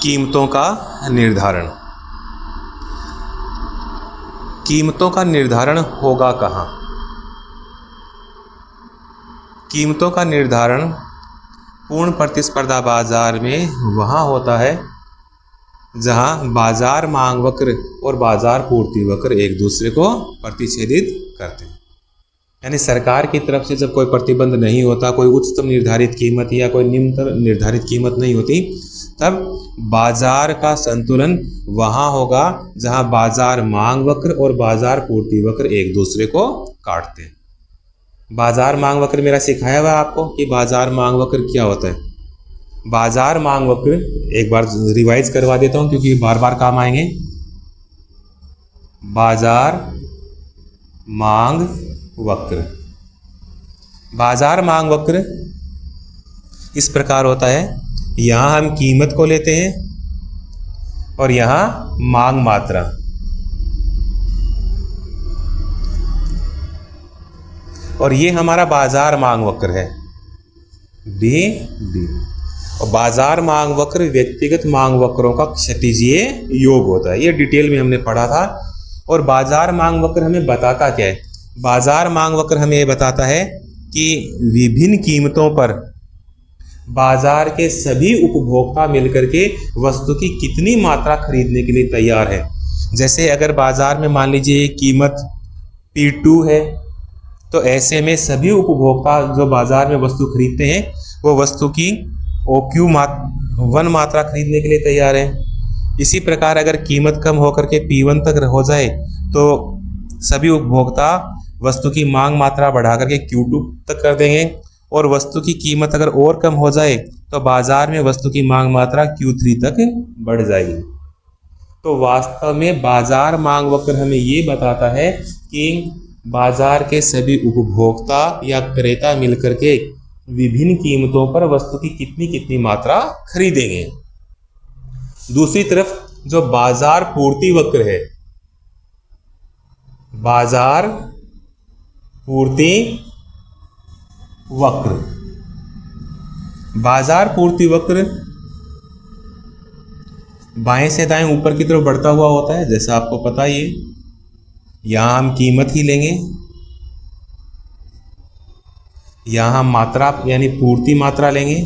कीमतों का निर्धारण। कीमतों का निर्धारण होगा कहाँ? कीमतों का निर्धारण पूर्ण प्रतिस्पर्धा बाजार में वहाँ होता है जहाँ बाजार मांग वक्र और बाजार पूर्ति वक्र एक दूसरे को प्रतिच्छेदित करते हैं। यानी सरकार की तरफ से जब कोई प्रतिबंध नहीं होता, कोई उच्चतम निर्धारित कीमत या कोई निम्नतम निर्धारित कीमत नहीं होती, तब बाजार का संतुलन वहाँ होगा जहाँ बाजार मांग वक्र और बाजार पूर्ति वक्र एक दूसरे को काटते हैं। बाजार मांग वक्र मेरा सिखाया हुआ आपको कि बाजार मांग वक्र क्या होता है। बाजार मांग वक्र एक बार रिवाइज करवा देता हूँ क्योंकि बार बार काम आएंगे। बाजार मांग वक्र, बाजार मांग वक्र इस प्रकार होता है। यहाँ हम कीमत को लेते हैं और यहाँ मांग मात्रा। और ये हमारा बाजार मांग वक्र है डी। और बाजार मांग वक्र व्यक्तिगत मांग वक्रों का क्षैतिजीय योग होता है। ये डिटेल में हमने पढ़ा था। और बाजार मांग वक्र हमें बताता क्या है? बाजार मांग वक्र हमें ये बताता है कि विभिन्न कीमतों पर बाजार के सभी उपभोक्ता मिलकर के वस्तु की कितनी मात्रा खरीदने के लिए तैयार है। जैसे अगर बाजार में मान लीजिए कीमत P2 है, तो ऐसे में सभी उपभोक्ता जो बाजार में वस्तु खरीदते हैं वो वस्तु की OQ1 मात्रा खरीदने के लिए तैयार है। इसी प्रकार अगर कीमत कम होकर के P1 तक हो जाए तो सभी उपभोक्ता वस्तु की मांग मात्रा बढ़ा करके Q2 तक कर देंगे। और वस्तु की कीमत अगर और कम हो जाए तो बाजार में वस्तु की मांग मात्रा Q3 तक बढ़ जाएगी। तो वास्तव में बाजार मांग वक्र हमें ये बताता है कि बाजार के सभी उपभोक्ता या क्रेता मिलकर के विभिन्न कीमतों पर वस्तु की कितनी मात्रा खरीदेंगे। दूसरी तरफ जो बाजार पूर्ति वक्र है, बाजार पूर्ति वक्र, बाजार पूर्ति वक्र बाएं से दाएं ऊपर की तरफ बढ़ता हुआ होता है। जैसा आपको पता ही है, यहां हम कीमत ही लेंगे, यहां हम मात्रा यानी पूर्ति मात्रा लेंगे।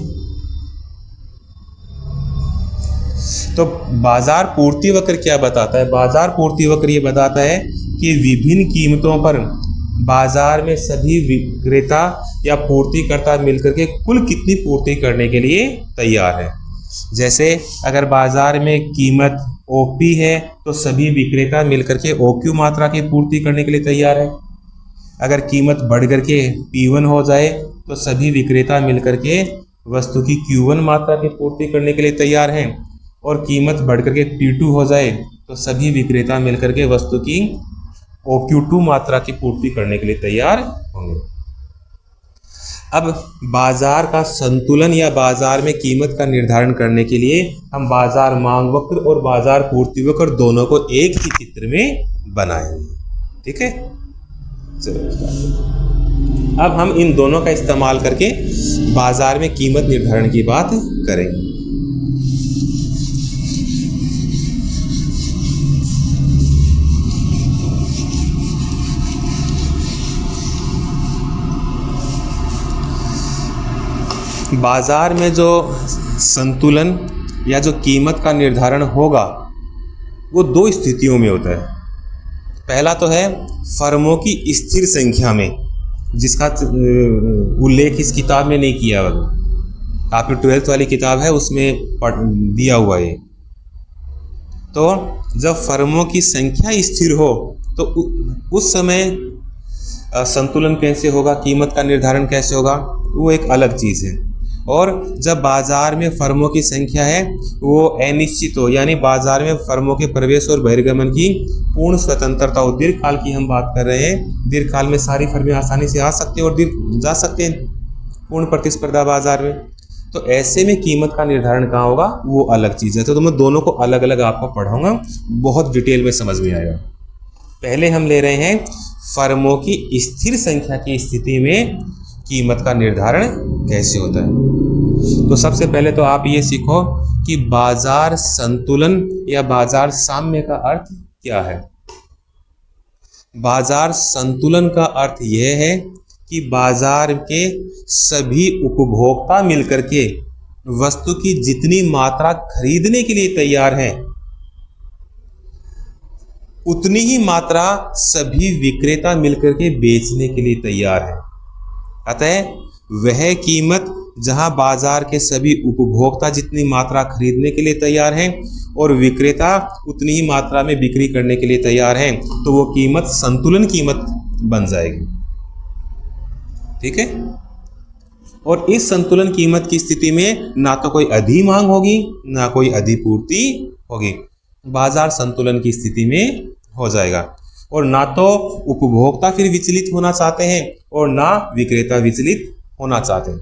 तो बाजार पूर्ति वक्र क्या बताता है? बाजार पूर्ति वक्र ये बताता है कि विभिन्न कीमतों पर बाजार में सभी विक्रेता या पूर्तिकर्ता मिलकर के कुल कितनी पूर्ति करने के लिए तैयार है। जैसे अगर बाजार में कीमत OP है तो सभी विक्रेता मिलकर के OQ मात्रा की पूर्ति करने के लिए तैयार है। अगर कीमत बढ़ करके P1 हो जाए तो सभी विक्रेता मिलकर के वस्तु की Q1 मात्रा की पूर्ति करने के लिए तैयार हैं। और कीमत बढ़ करके P2 हो जाए तो सभी विक्रेता मिलकर के वस्तु की OQ2 मात्रा की पूर्ति करने के लिए तैयार होंगे। अब बाजार का संतुलन या बाजार में कीमत का निर्धारण करने के लिए हम बाजार मांग वक्र और बाजार पूर्ति वक्र दोनों को एक ही चित्र में बनाएंगे। ठीक है, चलो अब हम इन दोनों का इस्तेमाल करके बाजार में कीमत निर्धारण की बात करेंगे। बाजार में जो संतुलन या जो कीमत का निर्धारण होगा वो दो स्थितियों में होता है। पहला तो है फर्मों की स्थिर संख्या में, जिसका उल्लेख इस किताब में नहीं किया हुआ। आपकी 12th वाली किताब है उसमें दिया हुआ है। तो जब फर्मों की संख्या स्थिर हो तो उस समय संतुलन कैसे होगा, कीमत का निर्धारण कैसे होगा, वो एक अलग चीज़ है। और जब बाजार में फर्मों की संख्या है वो अनिश्चित हो, यानी बाजार में फर्मों के प्रवेश और बहिर्गमन की पूर्ण स्वतंत्रता हो, दीर्घकाल की हम बात कर रहे हैं, दीर्घकाल में सारी फर्में आसानी से आ सकते हैं और जा सकते हैं पूर्ण प्रतिस्पर्धा बाजार में, तो ऐसे में कीमत का निर्धारण कहाँ होगा वो अलग चीज़ है। तो मैं दोनों को अलग अलग आपको पढ़ाऊंगा, बहुत डिटेल में समझ में आएगा। पहले हम ले रहे हैं फर्मों की स्थिर संख्या की स्थिति में कीमत का निर्धारण कैसे होता है। तो सबसे पहले तो आप ये सीखो कि बाजार संतुलन या बाजार साम्य का अर्थ क्या है। बाजार संतुलन का अर्थ यह है कि बाजार के सभी उपभोक्ता मिलकर के वस्तु की जितनी मात्रा खरीदने के लिए तैयार हैं, उतनी ही मात्रा सभी विक्रेता मिलकर के बेचने के लिए तैयार है। अतः वह कीमत जहां बाजार के सभी उपभोक्ता जितनी मात्रा खरीदने के लिए तैयार हैं और विक्रेता उतनी ही मात्रा में बिक्री करने के लिए तैयार हैं, तो वो कीमत संतुलन कीमत बन जाएगी। ठीक है। और इस संतुलन कीमत की स्थिति में ना तो कोई अधि मांग होगी ना कोई अधिपूर्ति होगी। बाजार संतुलन की स्थिति में हो जाएगा और ना तो उपभोक्ता फिर विचलित होना चाहते हैं और ना विक्रेता विचलित होना चाहते हैं।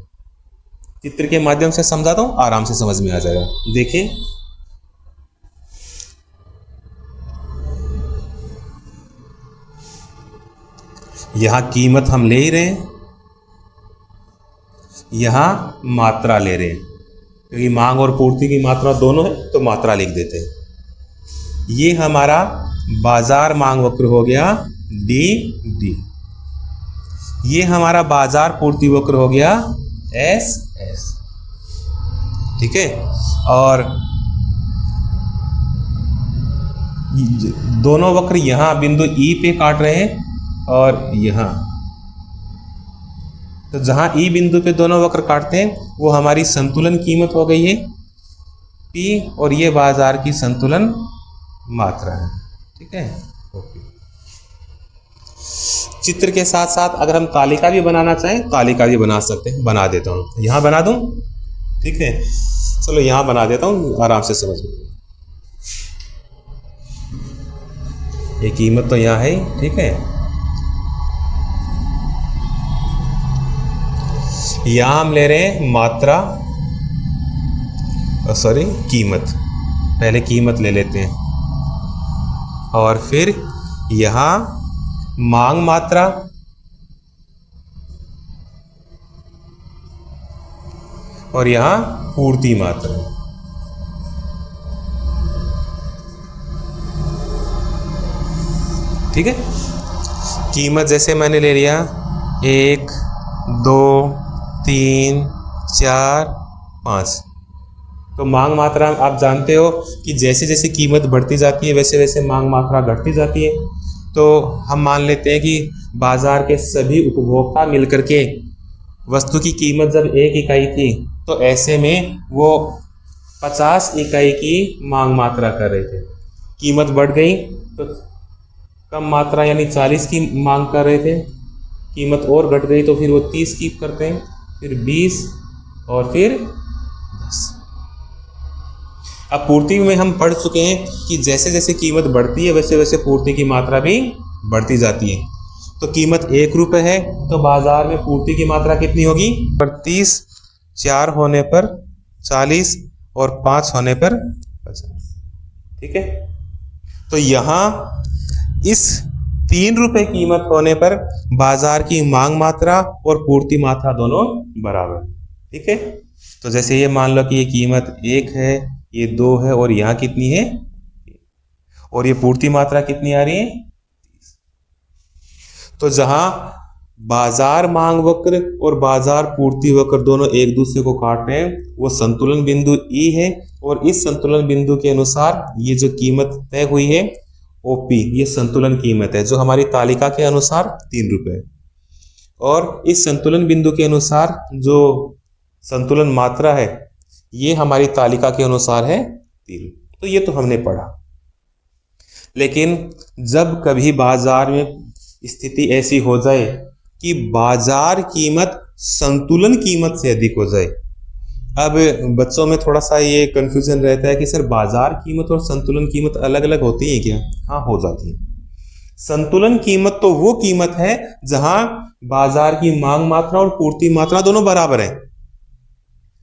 चित्र के माध्यम से समझाता हूं, आराम से समझ में आ जाएगा। देखिए, यहां कीमत हम ले ही रहे हैं, यहां मात्रा ले रहे हैं, क्योंकि मांग और पूर्ति की मात्रा दोनों है तो मात्रा लिख देते हैं। ये हमारा बाजार मांग वक्र हो गया डी डी। ये हमारा बाजार पूर्ति वक्र हो गया एस एस। ठीक है। और दोनों वक्र यहां बिंदु ई पे काट रहे हैं और यहां, तो जहां ई बिंदु पे दोनों वक्र काटते हैं वो हमारी संतुलन कीमत हो गई है पी, और ये बाजार की संतुलन मात्रा है। ठीक है। ओके। चित्र के साथ साथ अगर हम तालिका भी बनाना चाहें तालिका भी बना सकते हैं। बना देता हूं, यहां बना दूं। ठीक है, चलो यहां बना देता हूं, आराम से समझ में। ये कीमत तो यहां है। ठीक है। यहां हम ले रहे हैं मात्रा, सॉरी कीमत। पहले कीमत ले लेते हैं और फिर यहां मांग मात्रा और यहां पूर्ति मात्रा। ठीक है। कीमत जैसे मैंने ले लिया 1 2 3 4 5, तो मांग मात्रा आप जानते हो कि जैसे जैसे कीमत बढ़ती जाती है वैसे वैसे मांग मात्रा घटती जाती है। तो हम मान लेते हैं कि बाजार के सभी उपभोक्ता मिलकर के वस्तु की कीमत जब 1 इकाई थी तो ऐसे में वो 50 इकाई की मांग मात्रा कर रहे थे। कीमत बढ़ गई तो कम मात्रा यानी 40 की मांग कर रहे थे। कीमत और घट गई तो फिर वो 30 की करते हैं, फिर 20 और फिर 10। अब पूर्ति में हम पढ़ चुके हैं कि जैसे जैसे कीमत बढ़ती है वैसे वैसे पूर्ति की मात्रा भी बढ़ती जाती है। तो कीमत 1 रुपये है तो बाजार में पूर्ति की मात्रा कितनी होगी? 30, 4 होने पर 40 और 5 होने पर 50। ठीक है। तो यहाँ इस 3 रुपये कीमत होने पर बाजार की मांग मात्रा और पूर्ति मात्रा दोनों बराबर। ठीक है। तो जैसे ये मान लो कि ये कीमत 1 है, ये 2 है और यहाँ कितनी है, और ये पूर्ति मात्रा कितनी आ रही है? तो जहां बाजार मांग वक्र और बाजार पूर्ति वक्र दोनों एक दूसरे को काट रहे हैं वो संतुलन बिंदु ई है, और इस संतुलन बिंदु के अनुसार ये जो कीमत तय हुई है ओपी, ये संतुलन कीमत है जो हमारी तालिका के अनुसार 3 रुपये, और इस संतुलन बिंदु के अनुसार जो संतुलन मात्रा है ये हमारी तालिका के अनुसार है 3। तो ये तो हमने पढ़ा। लेकिन जब कभी बाजार में स्थिति ऐसी हो जाए कि बाजार कीमत संतुलन कीमत से अधिक हो जाए, अब बच्चों में थोड़ा सा ये कंफ्यूजन रहता है कि सर बाजार कीमत और संतुलन कीमत अलग अलग होती है क्या? हाँ, हो जाती है। संतुलन कीमत तो वो कीमत है जहां बाजार की मांग मात्रा और पूर्ति मात्रा दोनों बराबर है।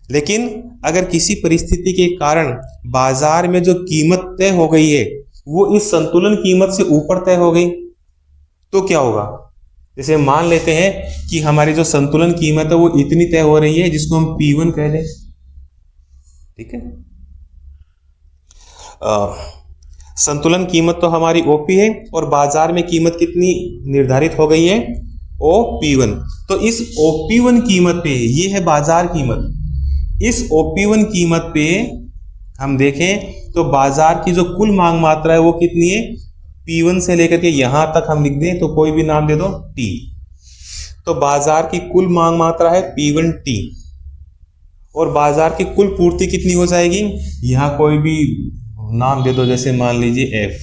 लेकिन अगर किसी परिस्थिति के कारण बाजार में जो कीमत तय हो गई है वो इस संतुलन कीमत से ऊपर तय हो गई तो क्या होगा? जैसे मान लेते हैं कि हमारी जो संतुलन कीमत है वो इतनी तय हो रही है जिसको हम P1 कह दें। ठीक है। संतुलन कीमत तो हमारी ओपी है और बाजार में कीमत कितनी निर्धारित हो गई है, OP1। तो इस OP1 कीमत पे, ये है बाजार कीमत, इस OP1 कीमत पे हम देखें तो बाजार की जो कुल मांग मात्रा है वो कितनी है, P1 से लेकर के यहां तक हम लिख दें तो कोई भी नाम दे दो T। तो बाजार की कुल मांग मात्रा है P1T और बाजार की कुल पूर्ति कितनी हो जाएगी, यहां कोई भी नाम दे दो, जैसे मान लीजिए F।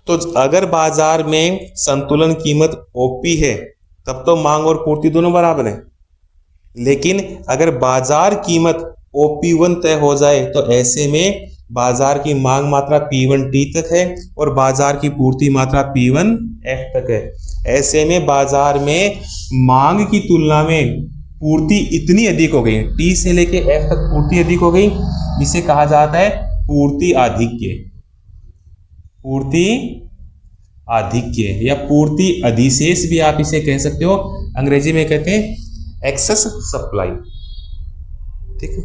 तो अगर बाजार में संतुलन कीमत OP है तब तो मांग और पूर्ति दोनों बराबर है, लेकिन अगर बाजार कीमत OP1 तय हो जाए तो ऐसे में बाजार की मांग मात्रा P1T तक है और बाजार की पूर्ति मात्रा P1F तक है। ऐसे में बाजार में मांग की तुलना में पूर्ति इतनी अधिक हो गई, T से लेके F तक पूर्ति अधिक हो गई, जिसे कहा जाता है पूर्ति आधिक्य, पूर्ति आधिक्य या पूर्ति अधिशेष भी आप इसे कह सकते हो, अंग्रेजी में कहते हैं एक्सेस सप्लाई। ठीक है।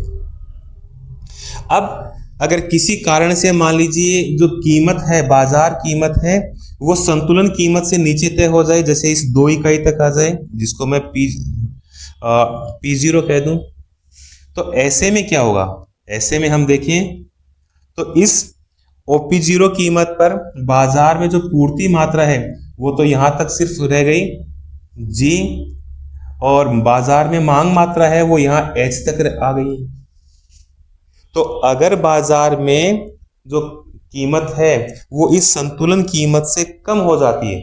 अब अगर किसी कारण से मान लीजिए जो कीमत है, बाजार कीमत है, वो संतुलन कीमत से नीचे तय हो जाए, जैसे इस 2 इकाई तक आ जाए, जिसको मैं P0 कह दूं, तो ऐसे में क्या होगा, ऐसे में हम देखें तो इस OP0 कीमत पर बाजार में जो पूर्ति मात्रा है वो तो यहां तक सिर्फ रह गई G, और बाजार में मांग मात्रा है वो यहां H तक आ गई। तो अगर बाजार में जो कीमत है वो इस संतुलन कीमत से कम हो जाती है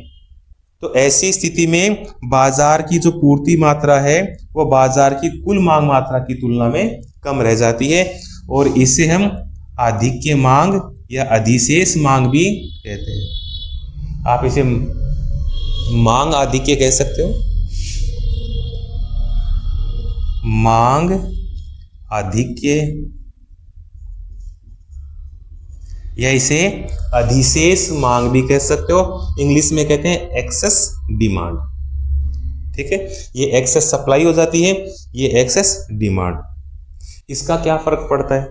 तो ऐसी स्थिति में बाजार की जो पूर्ति मात्रा है वो बाजार की कुल मांग मात्रा की तुलना में कम रह जाती है, और इसे हम आधिक्य मांग या अधिशेष मांग भी कहते हैं। आप इसे मांग आधिक्य कह सकते हो, मांग आधिक्य, या इसे अधिशेष मांग भी कह सकते हो। इंग्लिश में कहते हैं एक्सेस डिमांड। ठीक है, ये एक्सेस सप्लाई हो जाती है, ये एक्सेस डिमांड। इसका क्या फर्क पड़ता है,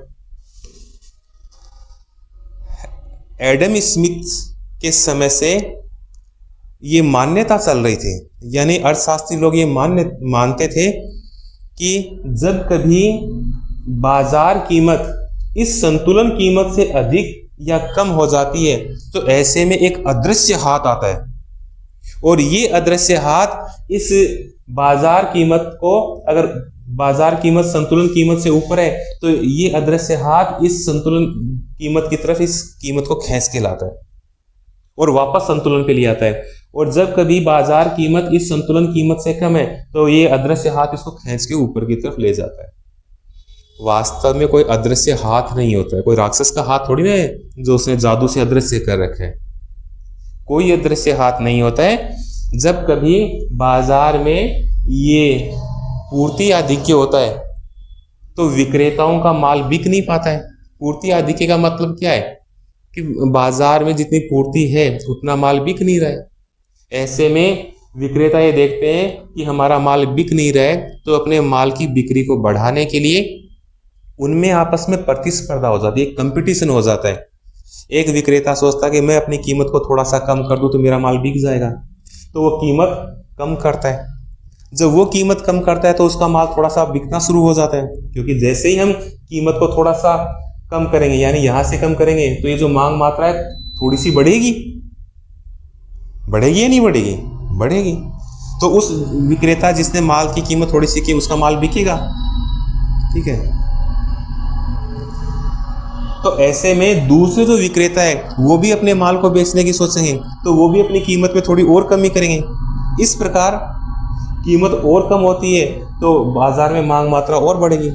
एडम स्मिथ के समय से ये मान्यता चल रही थी, यानी अर्थशास्त्री लोग ये मानते थे कि जब कभी बाजार कीमत इस संतुलन कीमत से अधिक या कम हो जाती है तो ऐसे में एक अदृश्य हाथ आता है, और ये अदृश्य हाथ इस बाजार कीमत को, अगर बाजार कीमत संतुलन कीमत से ऊपर है तो ये अदृश्य हाथ इस संतुलन कीमत की तरफ इस कीमत को खींच के लाता है और वापस संतुलन पे ले आता है। और जब कभी बाजार कीमत इस संतुलन कीमत से कम है तो ये अदृश्य हाथ इसको खींच के ऊपर की तरफ ले जाता है। वास्तव में कोई अदृश्य हाथ नहीं होता है, कोई राक्षस का हाथ थोड़ी ना है जो उसने जादू से अदृश्य कर रखा है, कोई अदृश्य हाथ नहीं होता है। जब कभी बाजार में ये पूर्ति आधिक्य होता है तो विक्रेताओं का माल बिक नहीं पाता है। पूर्ति आधिक्य का मतलब क्या है कि बाजार में जितनी पूर्ति है उतना माल बिक नहीं रहा है। ऐसे में विक्रेता ये देखते हैं कि हमारा माल बिक नहीं रहा है, तो अपने माल की बिक्री को बढ़ाने के लिए उनमें आपस में प्रतिस्पर्धा हो जाती है, कंपटीशन हो जाता है। एक विक्रेता सोचता है कि मैं अपनी कीमत को थोड़ा सा कम कर दूं तो मेरा माल बिक जाएगा, तो वो कीमत कम करता है। जब वो कीमत कम करता है तो उसका माल थोड़ा सा बिकना शुरू हो जाता है, क्योंकि जैसे ही हम कीमत को थोड़ा सा कम करेंगे, यानी यहां से कम करेंगे, तो ये जो मांग मात्रा है थोड़ी सी बढ़ेगी, बढ़ेगी या नहीं बढ़ेगी, बढ़ेगी। तो उस विक्रेता जिसने माल की कीमत थोड़ी सी की उसका माल बिकेगा। ठीक है, तो ऐसे में दूसरे जो विक्रेता है वो भी अपने माल को बेचने की सोचेंगे, तो वो भी अपनी कीमत में थोड़ी और कमी करेंगे। इस प्रकार कीमत और कम होती है तो बाजार में मांग मात्रा और बढ़ेगी,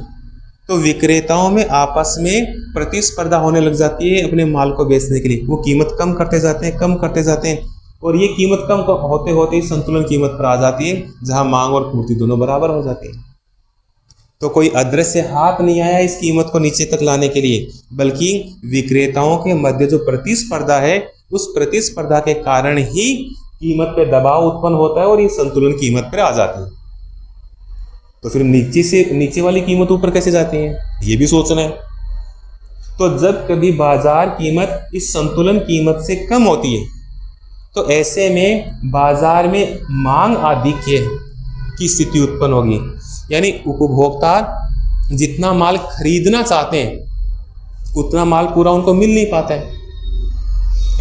तो विक्रेताओं में आपस में प्रतिस्पर्धा होने लग जाती है अपने माल को बेचने के लिए। वो कीमत कम करते जाते हैं, कम करते जाते हैं, और ये कीमत कम होते होते संतुलन कीमत पर आ जाती है जहां मांग और पूर्ति दोनों बराबर हो जाती है। तो कोई अदृश्य हाथ नहीं आया इस कीमत को नीचे तक लाने के लिए, बल्कि विक्रेताओं के मध्य जो प्रतिस्पर्धा है उस प्रतिस्पर्धा के कारण ही कीमत पे दबाव उत्पन्न होता है और ये संतुलन कीमत पर आ जाती है। तो फिर नीचे से नीचे वाली कीमत ऊपर कैसे जाती है ये भी सोचना है। तो जब कभी बाजार कीमत इस संतुलन कीमत से कम होती है तो ऐसे में बाजार में मांग आधिक्य की स्थिति उत्पन्न होगी, यानी उपभोक्ता जितना माल खरीदना चाहते हैं उतना माल पूरा उनको मिल नहीं पाता है।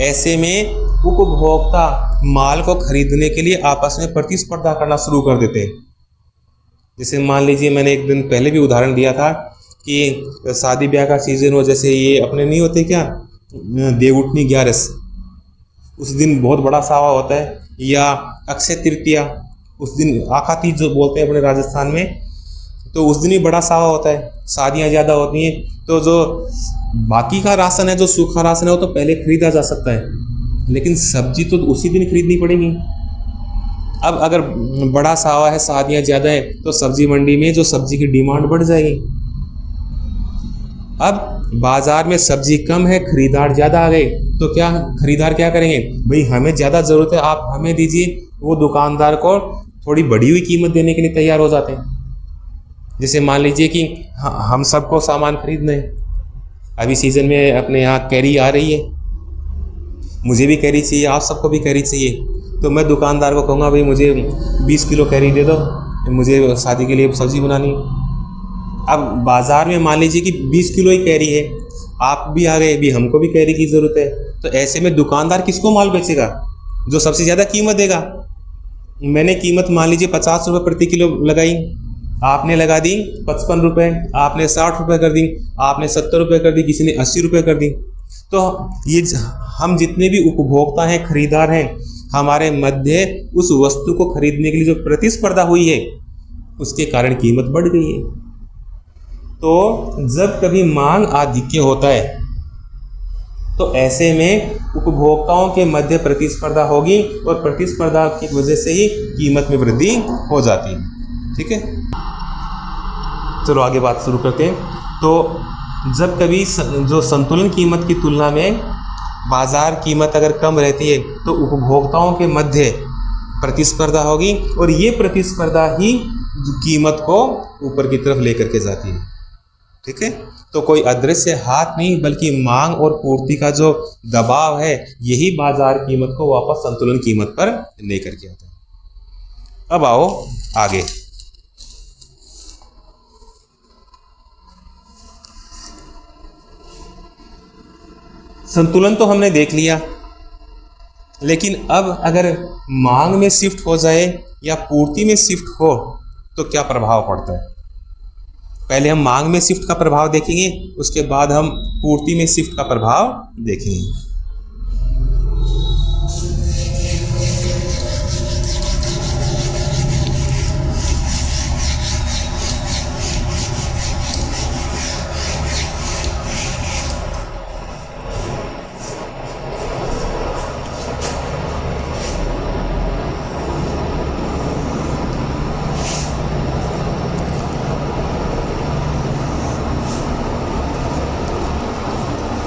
ऐसे में उपभोक्ता माल को खरीदने के लिए आपस में प्रतिस्पर्धा करना शुरू कर देते हैं। जैसे मान लीजिए, मैंने एक दिन पहले भी उदाहरण दिया था कि शादी ब्याह का सीजन हो, जैसे ये अपने नहीं होते क्या देवउठनी 11, उस दिन बहुत बड़ा सावा होता है, या अक्षय तृतीया, उस दिन आखा तीज जो बोलते हैं अपने राजस्थान में, तो उस दिन भी बड़ा सावा होता है, शादियां ज़्यादा होती हैं। तो जो बाकी का राशन है, जो सूखा राशन है, वो तो पहले खरीदा जा सकता है, लेकिन सब्जी तो उसी दिन खरीदनी पड़ेगी। अब अगर बड़ा सावा है, शादियां ज़्यादा है, तो सब्जी मंडी में जो सब्जी की डिमांड बढ़ जाएगी। अब बाजार में सब्जी कम है, खरीदार ज़्यादा आ गए, तो क्या खरीदार क्या करेंगे, भाई हमें ज़्यादा ज़रूरत है, आप हमें दीजिए। वो दुकानदार को थोड़ी बढ़ी हुई कीमत देने के लिए तैयार हो जाते हैं। जैसे मान लीजिए कि हम सबको सामान खरीदना है, अभी सीज़न में अपने यहाँ कैरी आ रही है, मुझे भी कैरी चाहिए, आप सबको भी कैरी चाहिए, तो मैं दुकानदार को कहूँगा भाई मुझे 20 किलो कैरी दे दो, मुझे शादी के लिए सब्ज़ी बनानी है। अब बाज़ार में मान लीजिए कि 20 किलो ही कैरी है, आप भी आ गए, भी हमको भी कैरी की ज़रूरत है, तो ऐसे में दुकानदार किसको माल बेचेगा, जो सबसे ज़्यादा कीमत देगा। मैंने कीमत मान लीजिए 50 रुपये प्रति किलो लगाई, आपने लगा दी 55 रुपये, आपने 60 रुपये कर दी, आपने 70 रुपये कर दी, किसी ने 80 रुपये कर दी। तो ये हम जितने भी उपभोक्ता हैं, खरीदार हैं, हमारे मध्य उस वस्तु को खरीदने के लिए जो प्रतिस्पर्धा हुई है उसके कारण कीमत बढ़ गई है। तो जब कभी मांग आधिक्य होता है तो ऐसे में उपभोक्ताओं के मध्य प्रतिस्पर्धा होगी और प्रतिस्पर्धा की वजह से ही कीमत में वृद्धि हो जाती है। ठीक है, चलो आगे बात शुरू करते हैं। तो जब कभी जो संतुलन कीमत की तुलना में बाजार कीमत अगर कम रहती है तो उपभोक्ताओं के मध्य प्रतिस्पर्धा होगी और ये प्रतिस्पर्धा ही कीमत को ऊपर की तरफ लेकर के जाती है। ठीक है, तो कोई अदृश्य हाथ नहीं बल्कि मांग और पूर्ति का जो दबाव है यही बाजार कीमत को वापस संतुलन कीमत पर लेकर के आता है। अब आओ आगे। संतुलन तो हमने देख लिया, लेकिन अब अगर मांग में शिफ्ट हो जाए या पूर्ति में शिफ्ट हो तो क्या प्रभाव पड़ता है। पहले हम मांग में शिफ्ट का प्रभाव देखेंगे, उसके बाद हम पूर्ति में शिफ्ट का प्रभाव देखेंगे।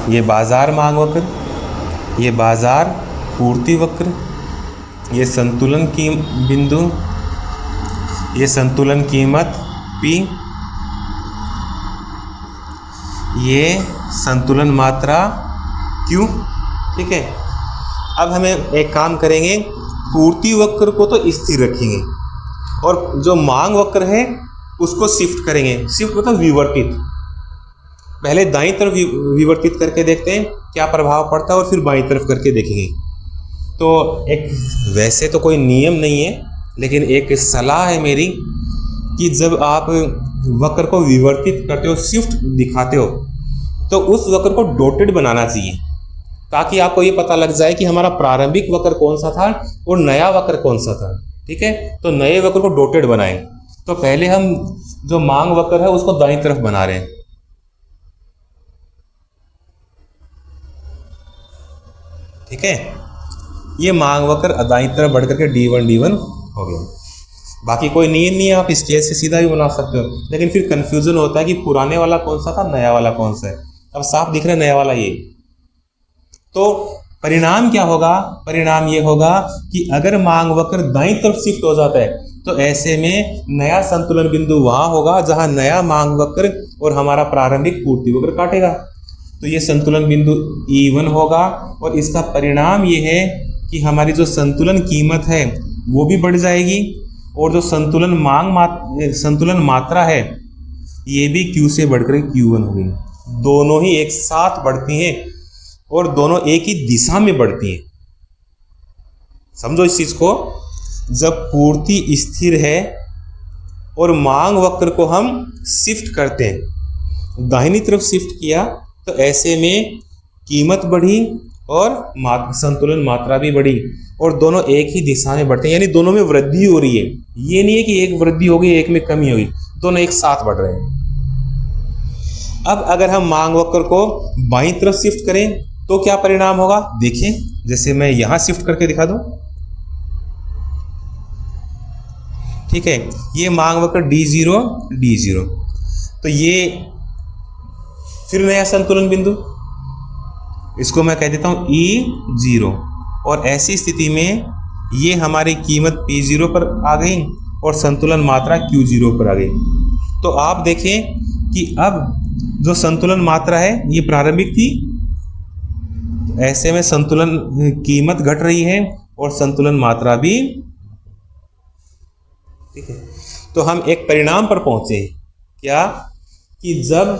ये बाजार मांग वक्र, ये बाजार पूर्ति वक्र, ये संतुलन की बिंदु, ये संतुलन कीमत P, ये संतुलन मात्रा Q। ठीक है, अब हमें एक काम करेंगे, पूर्ति वक्र को तो स्थिर रखेंगे और जो मांग वक्र है उसको शिफ्ट करेंगे। शिफ्ट मतलब विवर्तित, पहले दाईं तरफ विवर्तित करके देखते हैं क्या प्रभाव पड़ता है और फिर बाईं तरफ करके देखेंगे। तो एक वैसे तो कोई नियम नहीं है, लेकिन एक सलाह है मेरी कि जब आप वक्र को विवर्तित करते हो, शिफ्ट दिखाते हो, तो उस वक्र को डॉटेड बनाना चाहिए ताकि आपको ये पता लग जाए कि हमारा प्रारंभिक वक्र कौन सा था और नया वक्र कौन सा था। ठीक है, तो नए वक्र को डॉटेड बनाएं। तो पहले हम जो मांग वक्र है उसको दाईं तरफ बना रहे हैं। ठीक है, ये मांग वक्र दाईं तरफ बढ़ करके D1 हो गया। बाकी कोई नियम नहीं है, आप स्केल से सीधा भी बना सकते हो, लेकिन फिर कंफ्यूजन होता है कि पुराने वाला कौन सा था, नया वाला कौन सा है। अब साफ दिख रहा है नया वाला ये। तो परिणाम क्या होगा, परिणाम ये होगा कि अगर मांग वक्र दाईं तरफ शिफ्ट हो जाता है तो ऐसे में नया संतुलन बिंदु वहां होगा जहां नया मांग वक्र और हमारा प्रारंभिक पूर्ति वक्र काटेगा। तो ये संतुलन बिंदु E1 होगा और इसका परिणाम ये है कि हमारी जो संतुलन कीमत है वो भी बढ़ जाएगी और जो संतुलन मात्रा है ये भी Q से बढ़कर Q1 होगी। दोनों ही एक साथ बढ़ती हैं और दोनों एक ही दिशा में बढ़ती हैं। समझो इस चीज को, जब पूर्ति स्थिर है और मांग वक्र को हम शिफ्ट करते हैं, दाहिनी तरफ शिफ्ट किया, तो ऐसे में कीमत बढ़ी और संतुलन मात्रा भी बढ़ी और दोनों एक ही दिशा में बढ़ते हैं, यानी दोनों में वृद्धि हो रही है। ये नहीं है कि एक वृद्धि हो गई एक में कमी हुई, दोनों एक साथ बढ़ रहे हैं। अब अगर हम मांग वक्र को बाईं तरफ शिफ्ट करें तो क्या परिणाम होगा, देखें। जैसे मैं यहां शिफ्ट करके दिखा दूं, ठीक है, ये मांग वक्र D0 तो ये फिर नया संतुलन बिंदु, इसको मैं कह देता हूं E0 और ऐसी स्थिति में ये हमारी कीमत P0 पर आ गई और संतुलन मात्रा Q0 पर आ गई। तो आप देखें कि अब जो संतुलन मात्रा है ये प्रारंभिक थी, ऐसे में संतुलन कीमत घट रही है और संतुलन मात्रा भी, ठीक है। तो हम एक परिणाम पर पहुंचे, क्या, कि जब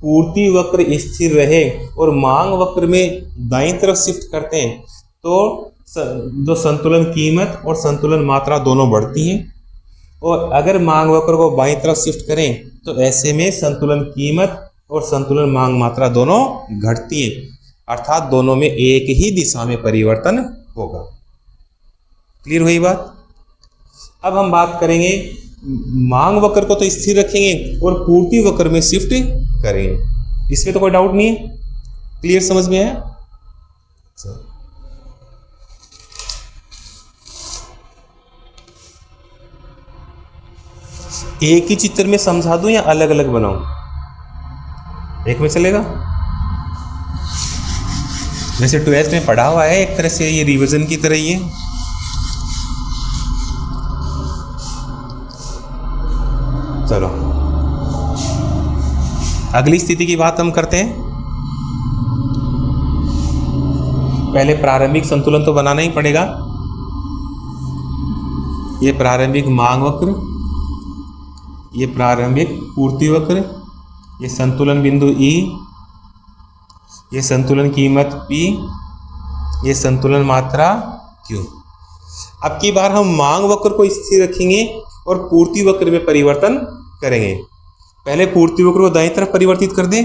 पूर्ति वक्र स्थिर रहे और मांग वक्र में दाईं तरफ शिफ्ट करते हैं तो जो संतुलन कीमत और संतुलन मात्रा दोनों बढ़ती हैं, और अगर मांग वक्र को बाईं तरफ शिफ्ट करें तो ऐसे में संतुलन कीमत और संतुलन मांग मात्रा दोनों घटती हैं, अर्थात दोनों में एक ही दिशा में परिवर्तन होगा। क्लियर हुई बात। अब हम बात करेंगे, मांग वक्र को तो स्थिर रखेंगे और पूर्ति वक्र में शिफ्ट करेंगे, इसमें तो कोई डाउट नहीं है। क्लियर, समझ में आया। एक ही चित्र में समझा दूं या अलग अलग बनाऊं, एक में चलेगा। वैसे 12th में पढ़ा हुआ है, एक तरह से ये रिवीजन की तरह ही है। चलो अगली स्थिति की बात हम करते हैं। पहले प्रारंभिक संतुलन तो बनाना ही पड़ेगा। ये प्रारंभिक मांग वक्र, ये प्रारंभिक पूर्ति वक्र, ये संतुलन बिंदु E, ये संतुलन कीमत P, ये संतुलन मात्रा Q। अब की बार हम मांग वक्र को स्थिर रखेंगे और पूर्ति वक्र में परिवर्तन करेंगे। पहले पूर्ति वक्र को दाईं तरफ परिवर्तित कर दें,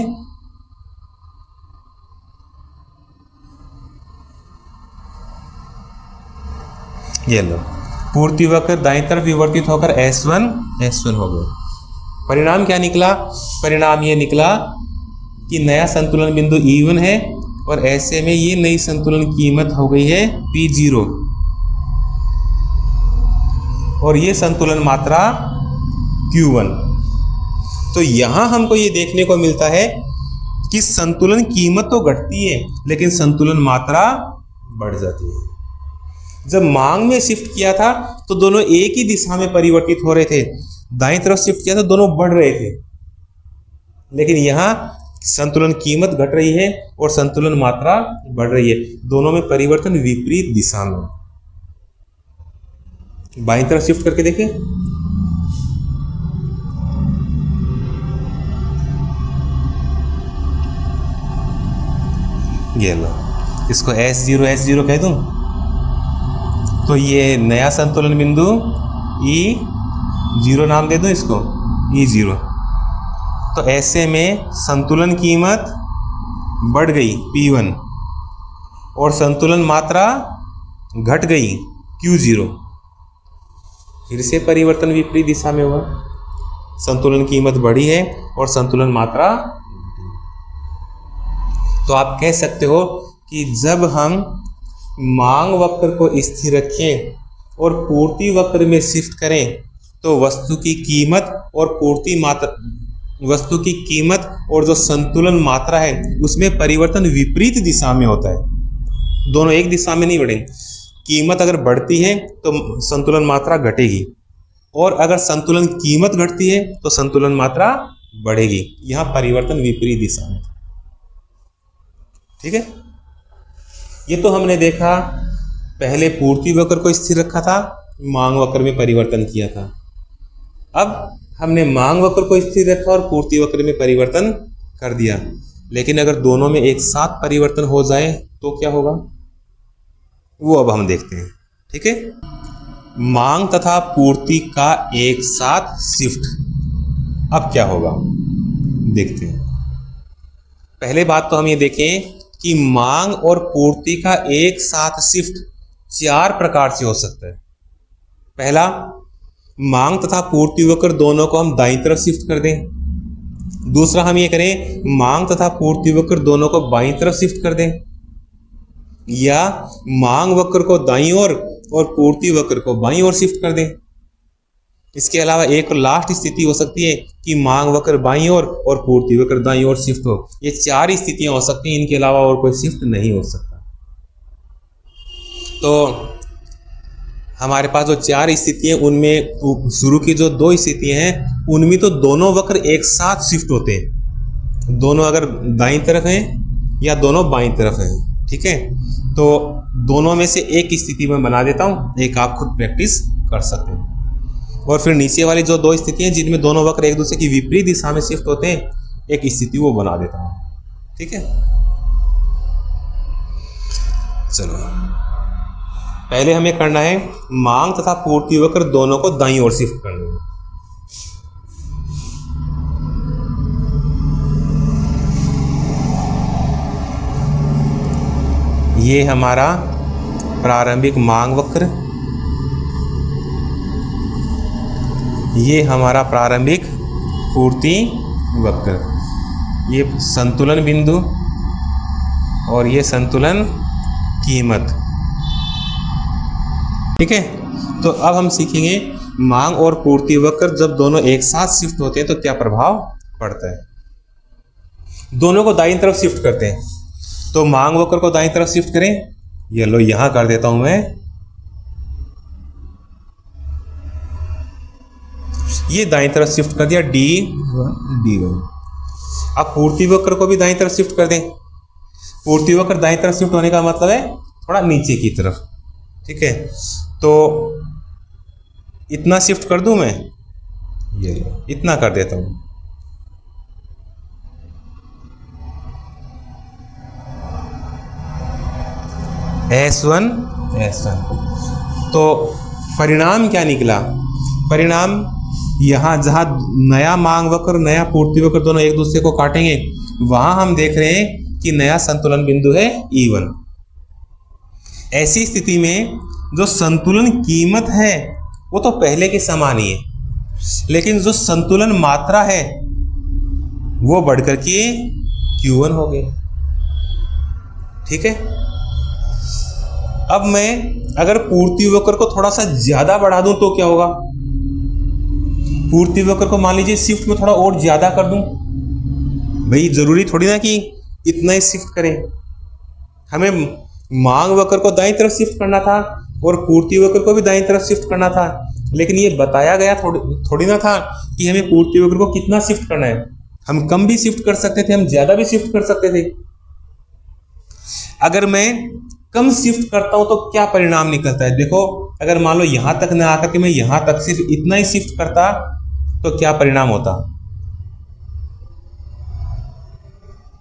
ये लो, पूर्ति वक्र दाईं तरफ विवर्तित होकर S1 हो गया। परिणाम क्या निकला, परिणाम ये निकला कि नया संतुलन बिंदु E1 है और ऐसे में ये नई संतुलन कीमत हो गई है P0 और ये संतुलन मात्रा Q1। तो यहां हमको ये देखने को मिलता है कि संतुलन कीमत तो घटती है लेकिन संतुलन मात्रा बढ़ जाती है। जब मांग में शिफ्ट किया था तो दोनों एक ही दिशा में परिवर्तित हो रहे थे, दाईं तरफ शिफ्ट किया तो दोनों बढ़ रहे थे, लेकिन यहां संतुलन कीमत घट रही है और संतुलन मात्रा बढ़ रही है, दोनों में परिवर्तन विपरीत दिशा में। बाईं तरफ शिफ्ट करके देखें, ये लो, इसको S0 कह दूं तो ये नया संतुलन बिंदु E0 नाम दे दूं इसको, E0। तो ऐसे में संतुलन कीमत बढ़ गई P1 और संतुलन मात्रा घट गई Q0। फिर से परिवर्तन विपरीत दिशा में हुआ, संतुलन कीमत बढ़ी है और संतुलन मात्रा। तो आप कह सकते हो कि जब हम मांग वक्र को स्थिर रखें और पूर्ति वक्र में शिफ्ट करें तो वस्तु की कीमत और जो संतुलन मात्रा है उसमें परिवर्तन विपरीत दिशा में होता है, दोनों एक दिशा में नहीं बढ़ेंगे। कीमत अगर बढ़ती है तो संतुलन मात्रा घटेगी और अगर संतुलन कीमत घटती है तो संतुलन मात्रा बढ़ेगी। यहाँ परिवर्तन विपरीत दिशा में। ठीक है, ये तो हमने देखा, पहले पूर्ति वक्र को स्थिर रखा था, मांग वक्र में परिवर्तन किया था। अब हमने मांग वक्र को स्थिर रखा और पूर्ति वक्र में परिवर्तन कर दिया, लेकिन अगर दोनों में एक साथ परिवर्तन हो जाए तो क्या होगा, वो अब हम देखते हैं। ठीक है, मांग तथा पूर्ति का एक साथ शिफ्ट, अब क्या होगा देखते हैं। पहले बात तो हम ये देखें कि मांग और पूर्ति का एक साथ शिफ्ट 4 प्रकार से हो सकता है। पहला, मांग तथा पूर्ति वक्र दोनों को हम दाईं तरफ शिफ्ट कर दें। दूसरा, हम ये करें मांग तथा पूर्ति वक्र दोनों को बाईं तरफ शिफ्ट कर दें, या मांग वक्र को दाईं ओर और पूर्ति वक्र को बाईं ओर शिफ्ट कर दें। इसके अलावा एक लास्ट स्थिति हो सकती है कि मांग वक्र बाईं ओर और पूर्ति वक्र दाईं ओर शिफ्ट हो। ये 4 स्थितियां हो सकती हैं, इनके अलावा और कोई शिफ्ट नहीं हो सकता। तो हमारे पास जो 4 स्थितियां, उनमें शुरू की जो 2 स्थितियां हैं, उनमें तो दोनों वक्र एक साथ शिफ्ट होते हैं, दोनों अगर दाईं तरफ हैं या दोनों बाईं तरफ हैं। ठीक है, तो दोनों में से एक स्थिति में बना देता हूं, एक आप खुद प्रैक्टिस कर सकते हैं। और फिर नीचे वाली जो 2 स्थितियां जिनमें दोनों वक्र एक दूसरे की विपरीत दिशा में शिफ्ट होते हैं, एक स्थिति वो बना देता हूं। ठीक है, चलो पहले हमें करना है मांग तथा पूर्ति वक्र दोनों को दाईं ओर शिफ्ट करना है। ये हमारा प्रारंभिक मांग वक्र, ये हमारा प्रारंभिक पूर्ति वक्र, ये संतुलन बिंदु और ये संतुलन कीमत। ठीक है, तो अब हम सीखेंगे मांग और पूर्ति वक्र जब दोनों एक साथ शिफ्ट होते हैं तो क्या प्रभाव पड़ता है। दोनों को दाईं तरफ शिफ्ट करते हैं, तो मांग वक्र को दाईं तरफ शिफ्ट करें, ये लो यहां कर देता हूं मैं, ये दाईं तरफ शिफ्ट कर दिया D1। अब पूर्ति वक्र को भी दाईं तरफ शिफ्ट कर दें। पूर्ति वक्र दाईं तरफ शिफ्ट होने का मतलब है थोड़ा नीचे की तरफ। ठीक है, तो इतना शिफ्ट कर दूं मैं, ये इतना कर देता हूं। S1 तो परिणाम क्या निकला, परिणाम यहां जहां नया मांग वक्र नया पूर्ति वक्र दोनों एक दूसरे को काटेंगे, वहां हम देख रहे हैं कि नया संतुलन बिंदु है E1। ऐसी स्थिति में जो संतुलन कीमत है वो तो पहले के समान ही है, लेकिन जो संतुलन मात्रा है वो बढ़कर के Q1 हो गई। ठीक है, अब मैं अगर पूर्ति वक्र को थोड़ा सा ज्यादा बढ़ा दूं तो क्या होगा। पूर्ति वक्र को मान लीजिए शिफ्ट में थोड़ा और ज्यादा कर दूं, भाई जरूरी थोड़ी ना कि इतना ही शिफ्ट करें, हमें मांग वक्र को दाईं तरफ शिफ्ट करना था और पूर्ति वक्र को भी दाईं तरफ शिफ्ट करना था, लेकिन ये बताया गया थोड़ी ना था कि हमें पूर्ति वक्र को कितना शिफ्ट करना है। हम कम भी शिफ्ट कर सकते थे, हम ज्यादा भी शिफ्ट कर सकते थे। अगर मैं कम शिफ्ट करता हूं तो क्या परिणाम निकलता है, देखो अगर मान लो यहां तक न आकर के मैं यहां तक सिर्फ इतना ही शिफ्ट करता तो क्या परिणाम होता।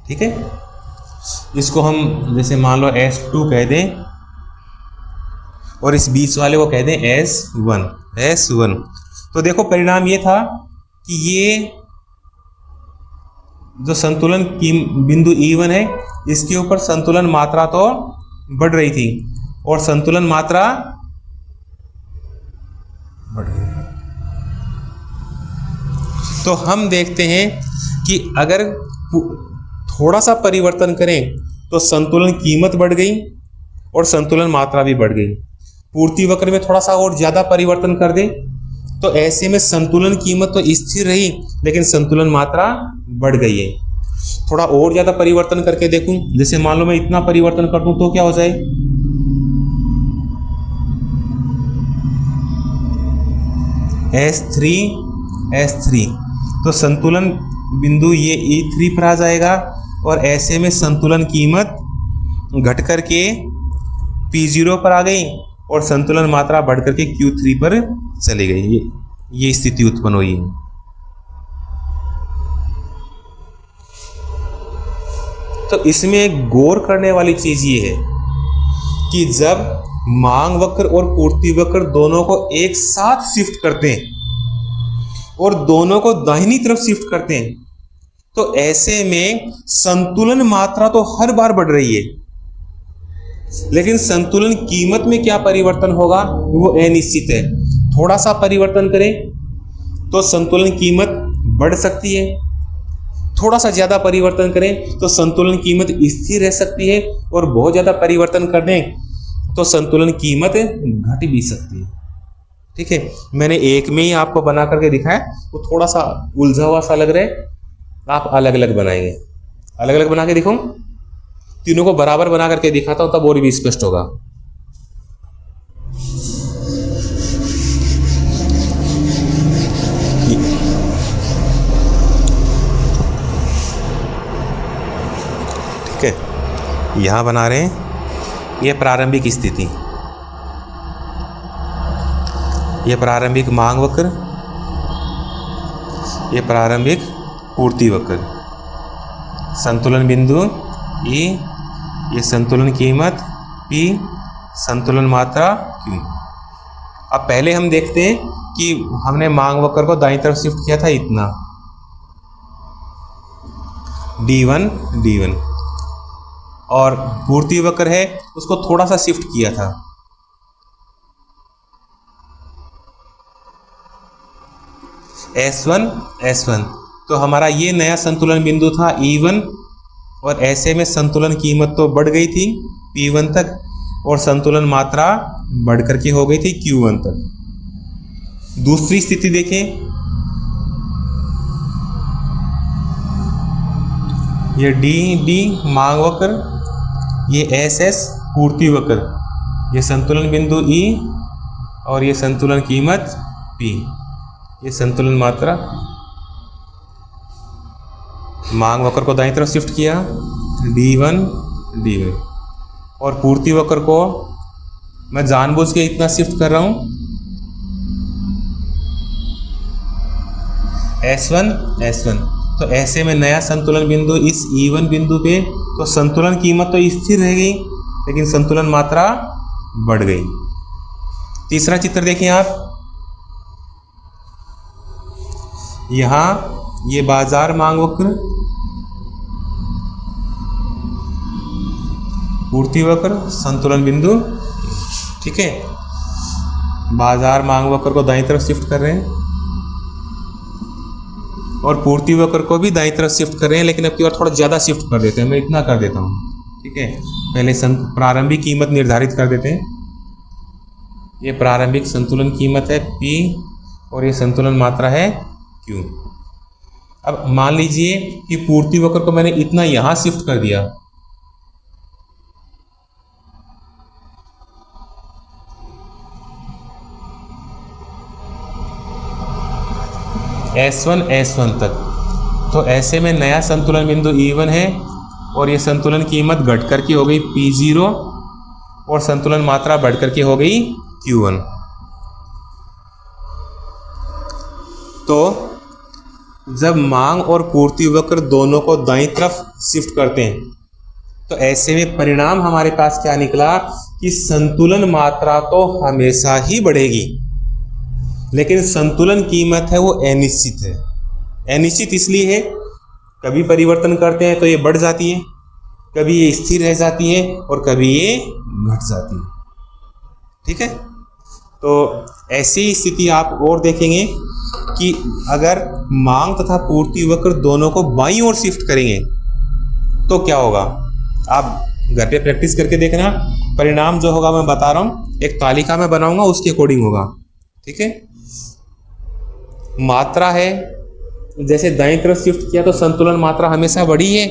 ठीक है, इसको हम जैसे मान लो S2 कह दें और इस बीच वाले को कह दें S1। तो देखो परिणाम ये था कि ये जो संतुलन की बिंदु E1 है, इसके ऊपर संतुलन मात्रा तो बढ़ रही थी और संतुलन मात्रा बढ़ रही। तो हम देखते हैं कि अगर थोड़ा सा परिवर्तन करें तो संतुलन कीमत बढ़ गई और संतुलन मात्रा भी बढ़ गई। पूर्ति वक्र में थोड़ा सा और ज्यादा परिवर्तन कर दें तो ऐसे में संतुलन कीमत तो स्थिर रही लेकिन संतुलन मात्रा बढ़ गई है। थोड़ा और ज्यादा परिवर्तन करके देखूं, जैसे मान लो मैं इतना परिवर्तन कर दूं तो क्या हो जाए, S3 तो संतुलन बिंदु ये E3 पर आ जाएगा और ऐसे में संतुलन कीमत घट करके P0 पर आ गई और संतुलन मात्रा बढ़ करके Q3 पर चली गई। ये स्थिति उत्पन्न हुई है। तो इसमें गौर करने वाली चीज ये है कि जब मांग वक्र और पूर्ति वक्र दोनों को एक साथ शिफ्ट करते हैं और दोनों को दाहिनी तरफ शिफ्ट करते हैं, तो ऐसे में संतुलन मात्रा तो हर बार बढ़ रही है, लेकिन संतुलन कीमत में क्या परिवर्तन होगा वो अनिश्चित है। थोड़ा सा परिवर्तन करें तो संतुलन कीमत बढ़ सकती है, थोड़ा सा ज्यादा परिवर्तन करें तो संतुलन कीमत स्थिर रह सकती है, और बहुत ज्यादा परिवर्तन कर दें तो संतुलन कीमत घट भी सकती है। ठीक है, मैंने एक में ही आपको बना करके दिखाया, वो थोड़ा सा उलझा हुआ सा लग रहा है, आप अलग अलग बनाएंगे। अलग अलग बना के दिखाऊं, तीनों को बराबर बना करके दिखाता हूं, तब और भी स्पष्ट होगा। ठीक है, यहां बना रहे हैं ये प्रारंभिक स्थिति, ये प्रारंभिक मांग वक्र, ये प्रारंभिक पूर्ति वक्र, संतुलन बिंदु E, ये संतुलन कीमत P, संतुलन मात्रा Q। अब पहले हम देखते हैं कि हमने मांग वक्र को दाईं तरफ शिफ्ट किया था इतना D1 और पूर्ति वक्र है उसको थोड़ा सा शिफ्ट किया था S1। तो हमारा ये नया संतुलन बिंदु था E1, और ऐसे में संतुलन कीमत तो बढ़ गई थी P1 तक, और संतुलन मात्रा बढ़ करके हो गई थी Q1 तक। दूसरी स्थिति देखें, ये D मांग वक्र, ये SS पूर्ति वक्र, ये संतुलन बिंदु E और ये संतुलन कीमत P, ये संतुलन मात्रा। मांग वक्र को दाईं तरफ शिफ्ट किया D1 और पूर्ति वक्र को मैं जानबूझ के इतना शिफ्ट कर रहा हूं S1। तो ऐसे में नया संतुलन बिंदु इस E1 बिंदु पे, तो संतुलन कीमत तो स्थिर रह गई लेकिन संतुलन मात्रा बढ़ गई। तीसरा चित्र देखें आप, यहां ये बाजार मांग वक्र, पूर्ति वक्र, संतुलन बिंदु। ठीक है, बाजार मांग वक्र को दाईं तरफ शिफ्ट कर रहे हैं और पूर्ति वक्र को भी दाईं तरफ शिफ्ट कर रहे हैं, लेकिन अब की बार थोड़ा ज़्यादा शिफ्ट कर देते हैं। मैं इतना कर देता हूँ। ठीक है, पहले प्रारंभिक कीमत निर्धारित कर देते हैं। ये प्रारंभिक संतुलन कीमत है P और ये संतुलन मात्रा है Q। अब मान लीजिए कि पूर्ति वक्र को मैंने इतना यहां शिफ्ट कर दिया, S1 तक, तो ऐसे में नया संतुलन बिंदु E1 है और ये संतुलन कीमत घट करके हो गई P0 और संतुलन मात्रा बढ़ करके हो गई Q1। तो जब मांग और पूर्ति वक्र दोनों को दाईं तरफ शिफ्ट करते हैं, तो ऐसे में परिणाम हमारे पास क्या निकला कि संतुलन मात्रा तो हमेशा ही बढ़ेगी, लेकिन संतुलन कीमत है वो अनिश्चित है। अनिश्चित इसलिए है, कभी परिवर्तन करते हैं तो ये बढ़ जाती है, कभी ये स्थिर रह जाती है और कभी ये घट जाती है। ठीक है, तो ऐसी स्थिति आप और देखेंगे कि अगर मांग तथा पूर्ति वक्र दोनों को बाईं ओर शिफ्ट करेंगे तो क्या होगा। आप घर पे प्रैक्टिस करके देखना, परिणाम जो होगा मैं बता रहा हूं, एक तालिका में बनाऊंगा, उसके अकॉर्डिंग होगा। ठीक है, मात्रा है, जैसे दाईं तरफ शिफ्ट किया तो संतुलन मात्रा हमेशा बढ़ी है,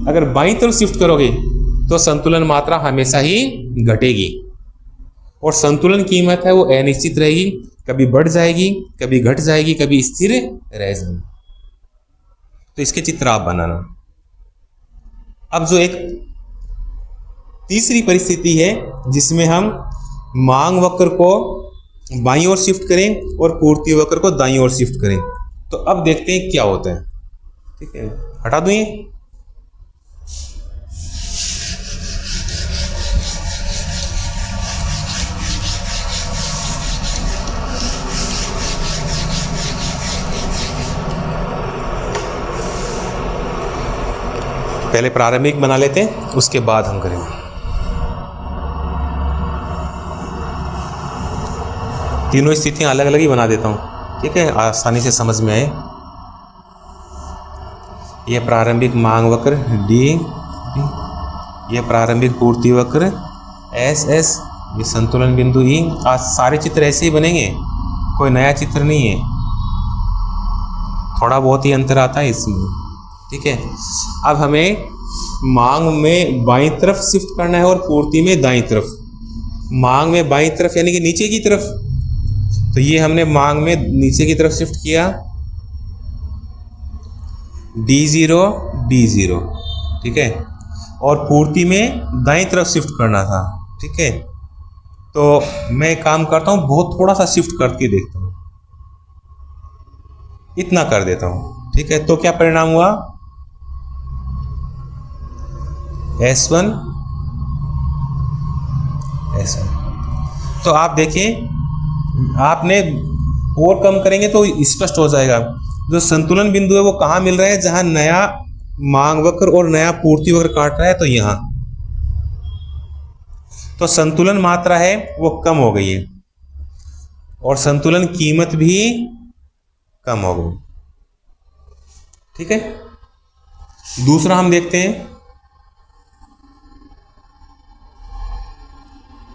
अगर बाईं तरफ शिफ्ट करोगे तो संतुलन मात्रा हमेशा ही घटेगी और संतुलन कीमत है वो अनिश्चित रहेगी, कभी बढ़ जाएगी, कभी घट जाएगी, कभी स्थिर रह जाएगी। तो इसके चित्र आप बनाना। अब जो एक तीसरी परिस्थिति है जिसमें हम मांग वक्र को बाईं ओर शिफ्ट करें और पूर्ति वक्र को दाईं ओर शिफ्ट करें। तो अब देखते हैं क्या होता है। ठीक है, हटा दूं ये। पहले प्रारंभिक बना लेते हैं, उसके बाद हम करेंगे। तीनों स्थितियां अलग अलग ही बना देता हूं, ठीक है, आसानी से समझ में आए। यह प्रारंभिक मांग वक्र डी, यह प्रारंभिक पूर्ति वक्र एस एस, ये संतुलन बिंदु ई। आज सारे चित्र ऐसे ही बनेंगे, कोई नया चित्र नहीं है, थोड़ा बहुत ही अंतर आता है इसमें। ठीक है, अब हमें मांग में बाईं तरफ शिफ्ट करना है और पूर्ति में दाईं तरफ। मांग में बाईं तरफ यानी कि नीचे की तरफ, तो ये हमने मांग में नीचे की तरफ शिफ्ट किया, D0 D0, ठीक है, और पूर्ति में दाईं तरफ शिफ्ट करना था। ठीक है, तो मैं काम करता हूं, बहुत थोड़ा सा शिफ्ट करके देखता हूं, इतना कर देता हूं। ठीक है, तो क्या परिणाम हुआ, S1 S1। तो आप देखिए, आपने और कम करेंगे तो स्पष्ट हो जाएगा। जो संतुलन बिंदु है वो कहाँ मिल रहा है, जहां नया मांग वक्र और नया पूर्ति वक्र काट रहा है, तो यहां तो संतुलन मात्रा है वो कम हो गई है और संतुलन कीमत भी कम हो गई। ठीक है, दूसरा हम देखते हैं,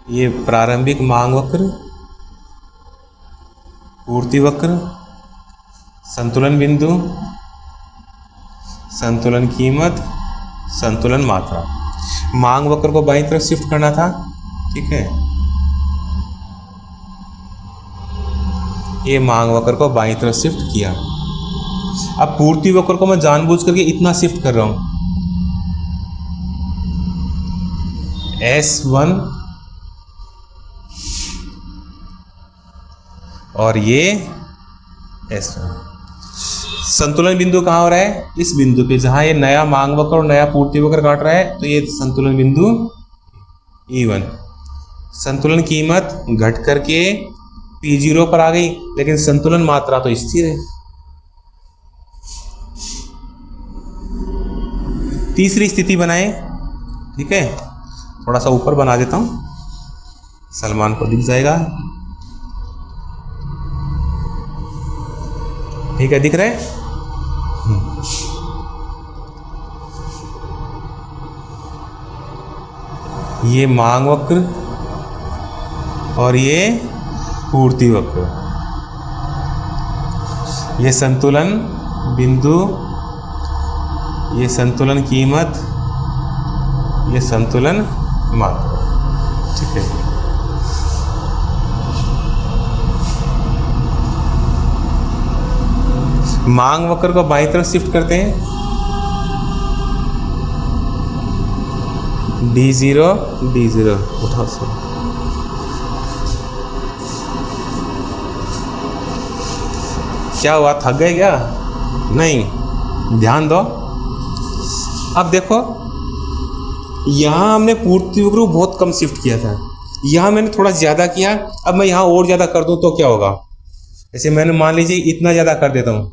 ये प्रारंभिक मांग वक्र, पूर्ति वक्र, संतुलन बिंदु, संतुलन कीमत, संतुलन मात्रा। मांग वक्र को बाईं तरफ शिफ्ट करना था। ठीक है, ये मांग वक्र को बाईं तरफ शिफ्ट किया। अब पूर्ति वक्र को मैं जानबूझ करके इतना शिफ्ट कर रहा हूं, S1 और ये S1। संतुलन बिंदु कहाँ हो रहा है, इस बिंदु पे, जहां ये नया मांग वक्र और नया पूर्ति वक्र काट रहा है, तो ये संतुलन बिंदु E1। संतुलन कीमत घट करके P0 पर आ गई, लेकिन संतुलन मात्रा तो स्थिर है। तीसरी स्थिति बनाए। ठीक है, थोड़ा सा ऊपर बना देता हूं, सलमान को दिख जाएगा। ठीक है, दिख रहा है। ये मांग वक्र और ये पूर्ति वक्र, ये संतुलन बिंदु, ये संतुलन कीमत, ये संतुलन मात्रा। ठीक है, मांग वक्र को बाईं तरफ शिफ्ट करते हैं, D0 D0, उठाओ सर। क्या हुआ, थक गए क्या? नहीं, ध्यान दो। अब देखो, यहां हमने पूर्ति वक्र को बहुत कम शिफ्ट किया था, यहां मैंने थोड़ा ज्यादा किया। अब मैं यहां और ज्यादा कर दूं तो क्या होगा, जैसे मैंने मान लीजिए इतना ज्यादा कर देता हूं,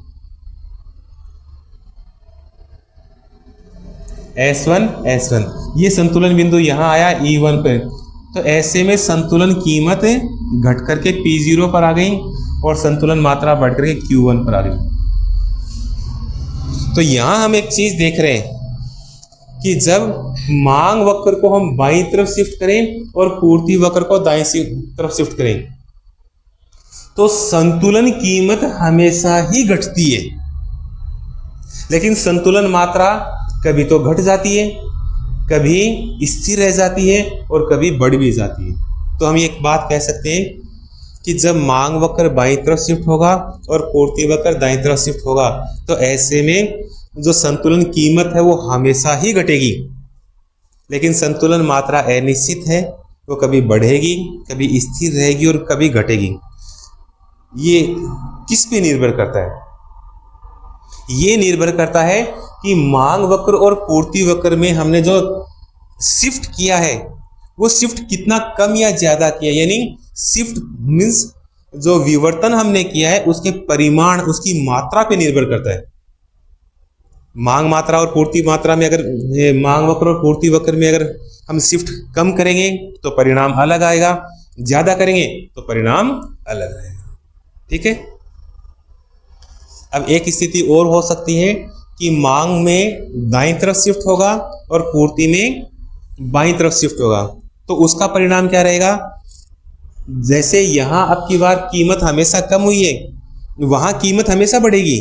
S1 S1, ये संतुलन बिंदु यहाँ आया E1 पे, तो ऐसे में संतुलन कीमत घट करके P0 पर आ गई और संतुलन मात्रा बढ़ करके Q1 पर आ गई। तो यहाँ हम एक चीज देख रहे हैं कि जब मांग वक्र को हम बाईं तरफ शिफ्ट करें और पूर्ति वक्र को दाईं तरफ शिफ्ट करें, तो संतुलन कीमत हमेशा ही घटती है, लेकिन संतुलन मात्रा कभी तो घट जाती है, कभी स्थिर रह जाती है और कभी बढ़ भी जाती है। तो हम एक बात कह सकते हैं कि जब मांग वक्र बाईं तरफ शिफ्ट होगा और पूर्ति वक्र दाईं तरफ शिफ्ट होगा, तो ऐसे में जो संतुलन कीमत है वो हमेशा ही घटेगी, लेकिन संतुलन मात्रा अनिश्चित है, वो कभी बढ़ेगी, कभी स्थिर रहेगी और कभी घटेगी। ये किस पे निर्भर करता है? ये निर्भर करता है कि मांग वक्र और पूर्ति वक्र में हमने जो शिफ्ट किया है वो शिफ्ट कितना कम या ज्यादा किया, यानी शिफ्ट मीन्स जो विवर्तन हमने किया है उसके परिमाण, उसकी मात्रा पे निर्भर करता है। मांग मात्रा और पूर्ति मात्रा में अगर मांग वक्र और पूर्ति वक्र में अगर हम शिफ्ट कम करेंगे तो परिणाम अलग आएगा, ज्यादा करेंगे तो परिणाम अलग आएगा। ठीक है। अब एक स्थिति और हो सकती है कि मांग में दाईं तरफ शिफ्ट होगा और पूर्ति में बाईं तरफ शिफ्ट होगा, तो उसका परिणाम क्या रहेगा? जैसे यहां अब की बार कीमत हमेशा कम हुई है, वहां कीमत हमेशा बढ़ेगी,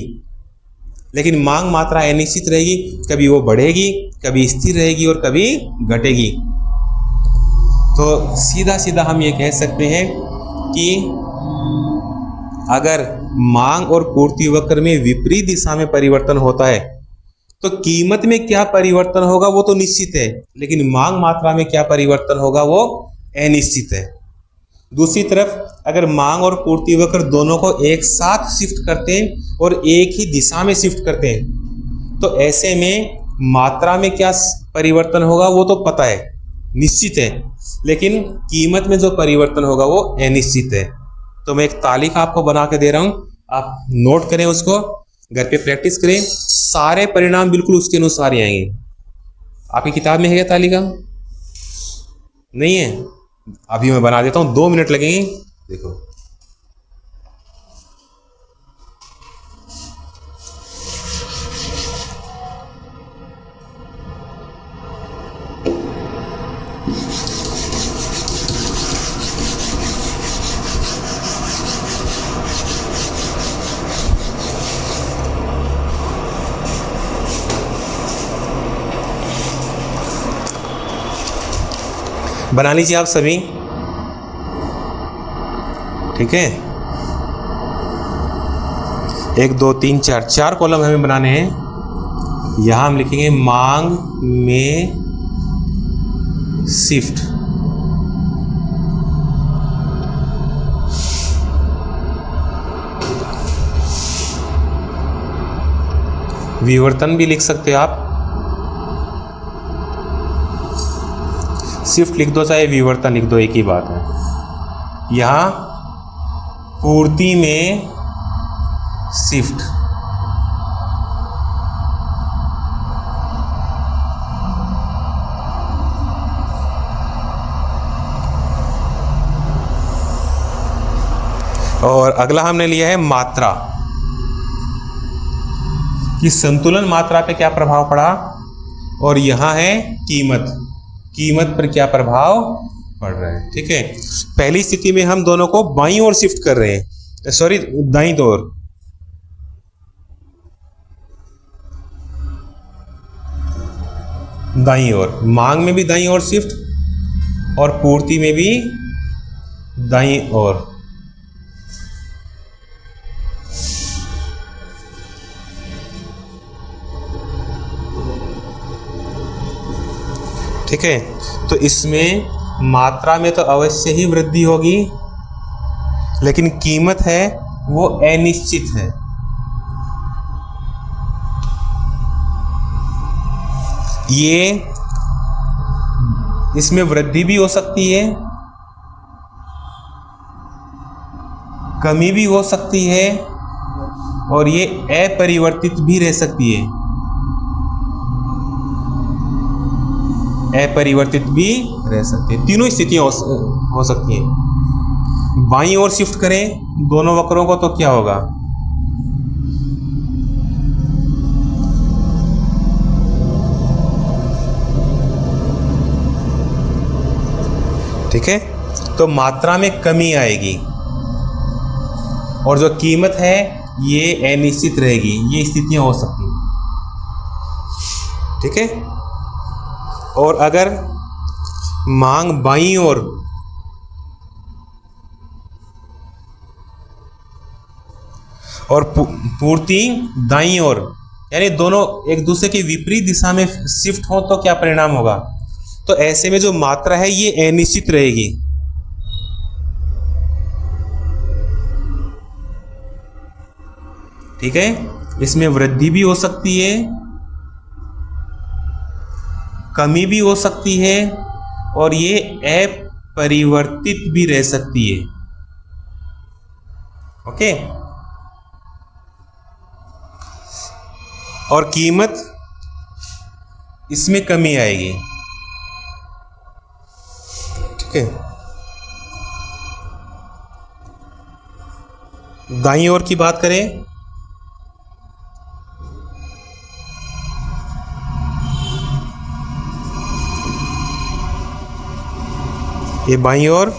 लेकिन मांग मात्रा अनिश्चित रहेगी, कभी वो बढ़ेगी, कभी स्थिर रहेगी और कभी घटेगी। तो सीधा सीधा हम ये कह सकते हैं कि अगर मांग और पूर्ति वक्र में विपरीत दिशा में परिवर्तन होता है तो कीमत में क्या परिवर्तन होगा वो तो निश्चित है, लेकिन मांग मात्रा में क्या परिवर्तन होगा वो अनिश्चित है। दूसरी तरफ अगर मांग और पूर्ति वक्र दोनों को एक साथ शिफ्ट करते हैं और एक ही दिशा में शिफ्ट करते हैं तो ऐसे में मात्रा में क्या परिवर्तन होगा वो तो पता है, निश्चित है, लेकिन कीमत में जो परिवर्तन होगा वो अनिश्चित है। तो मैं एक तालिका आपको बना के दे रहा हूं, आप नोट करें, उसको घर पे प्रैक्टिस करें, सारे परिणाम बिल्कुल उसके अनुसार ही आएंगे। आपकी किताब में है क्या तालिका? नहीं है? अभी मैं बना देता हूं, 2 मिनट लगेंगे। देखो, बना लीजिए आप सभी। ठीक है, 1 2 3 4 कॉलम हमें बनाने हैं। यहां हम लिखेंगे मांग में शिफ्ट, विवर्तन भी लिख सकते हो आप, शिफ्ट लिख दो चाहे विवर्तन लिख दो, एक ही बात है। यहां पूर्ति में शिफ्ट, और अगला हमने लिया है मात्रा, कि संतुलन मात्रा पे क्या प्रभाव पड़ा, और यहां है कीमत, कीमत पर क्या प्रभाव पड़ रहा है। ठीक है, पहली स्थिति में हम दोनों को बाईं ओर शिफ्ट कर रहे हैं, सॉरी दाईं ओर, दाईं ओर, मांग में भी दाईं ओर शिफ्ट और पूर्ति में भी दाईं ओर। ठीक है, तो इसमें मात्रा में तो अवश्य ही वृद्धि होगी, लेकिन कीमत है वो अनिश्चित है। ये इसमें वृद्धि भी हो सकती है, कमी भी हो सकती है, और ये अपरिवर्तित भी रह सकती है, अपरिवर्तित भी रह सकती है। तीनों स्थितियां हो सकती हैं। बाईं ओर शिफ्ट करें दोनों वक्रों को तो क्या होगा, ठीक है, तो मात्रा में कमी आएगी और जो कीमत है ये अनिश्चित रहेगी। ये स्थितियां हो सकती हैं। ठीक है, और अगर मांग बाईं ओर और पूर्ति दाईं ओर, यानी दोनों एक दूसरे के विपरीत दिशा में शिफ्ट हो तो क्या परिणाम होगा? तो ऐसे में जो मात्रा है ये अनिश्चित रहेगी। ठीक है, इसमें वृद्धि भी हो सकती है, कमी भी हो सकती है, और ये अपरिवर्तित भी रह सकती है। ओके, और कीमत इसमें कमी आएगी। ठीक है, दाईं ओर की बात करें, ये बाईं ओर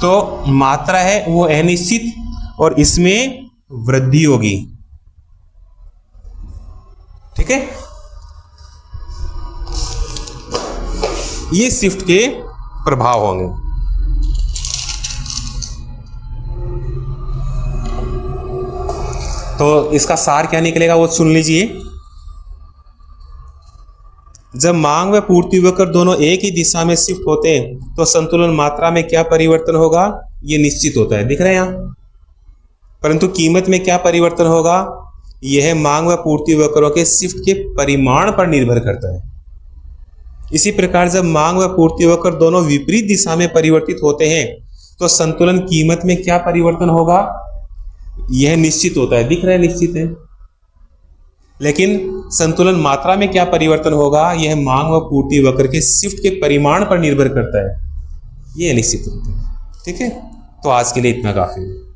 तो मात्रा है वो अनिश्चित और इसमें वृद्धि होगी। ठीक है, ये शिफ्ट के प्रभाव होंगे। तो इसका सार क्या निकलेगा वो सुन लीजिए। जब मांग व पूर्ति वक्र दोनों एक ही दिशा में शिफ्ट होते हैं तो संतुलन मात्रा में क्या परिवर्तन होगा, ये निश्चित होता है, दिख रहा है यहां। परंतु कीमत में क्या परिवर्तन होगा, यह मांग व पूर्ति वक्रों के शिफ्ट के परिमाण पर निर्भर करता है। इसी प्रकार जब मांग व पूर्ति वक्र दोनों विपरीत दिशा में परिवर्तित होते हैं तो संतुलन कीमत में क्या परिवर्तन होगा, यह निश्चित होता है, दिख रहा है, निश्चित है। लेकिन संतुलन मात्रा में क्या परिवर्तन होगा, यह मांग व पूर्ति वक्र के शिफ्ट के परिमाण पर निर्भर करता है, यह निश्चित होता है। ठीक है, तो आज के लिए इतना काफी है।